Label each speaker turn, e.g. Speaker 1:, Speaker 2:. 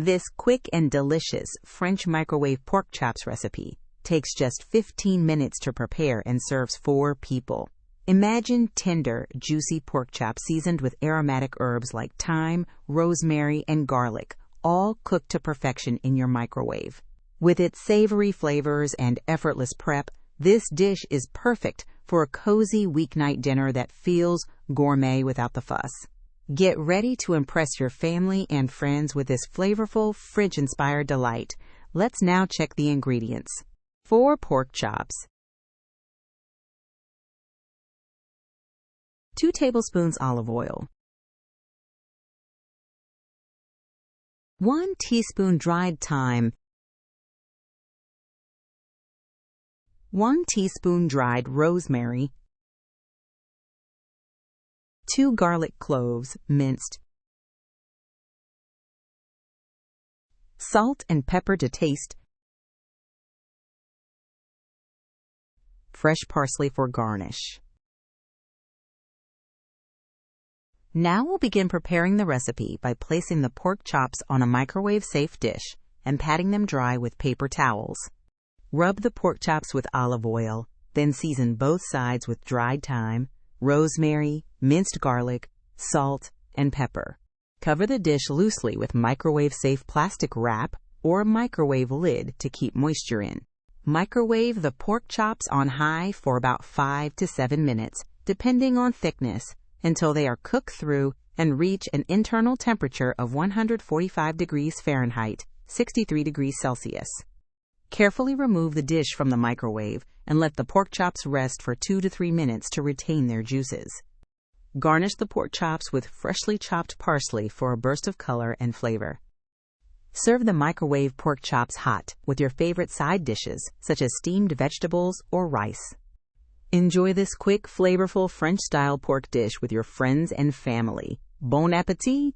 Speaker 1: This quick and delicious French microwave pork chops recipe takes just 15 minutes to prepare and serves 4 people. Imagine tender, juicy pork chops seasoned with aromatic herbs like thyme, rosemary, and garlic, all cooked to perfection in your microwave. With its savory flavors and effortless prep, this dish is perfect for a cozy weeknight dinner that feels gourmet without the fuss. Get ready to impress your family and friends with this flavorful, French-inspired delight. Let's now check the ingredients. 4 pork chops, 2 tablespoons olive oil, 1 teaspoon dried thyme, 1 teaspoon dried rosemary, 2 garlic cloves, minced, salt and pepper to taste, fresh parsley for garnish. Now we'll begin preparing the recipe by placing the pork chops on a microwave-safe dish and patting them dry with paper towels. Rub the pork chops with olive oil, then season both sides with dried thyme, rosemary, minced garlic, salt, and pepper. Cover the dish loosely with microwave-safe plastic wrap or a microwave lid to keep moisture in. Microwave the pork chops on high for about 5 to 7 minutes, depending on thickness, until they are cooked through and reach an internal temperature of 145 degrees Fahrenheit, 63 degrees Celsius. Carefully remove the dish from the microwave and let the pork chops rest for 2 to 3 minutes to retain their juices. Garnish the pork chops with freshly chopped parsley for a burst of color and flavor. Serve the microwave pork chops hot with your favorite side dishes, such as steamed vegetables or rice. Enjoy this quick, flavorful French-style pork dish with your friends and family. Bon appétit!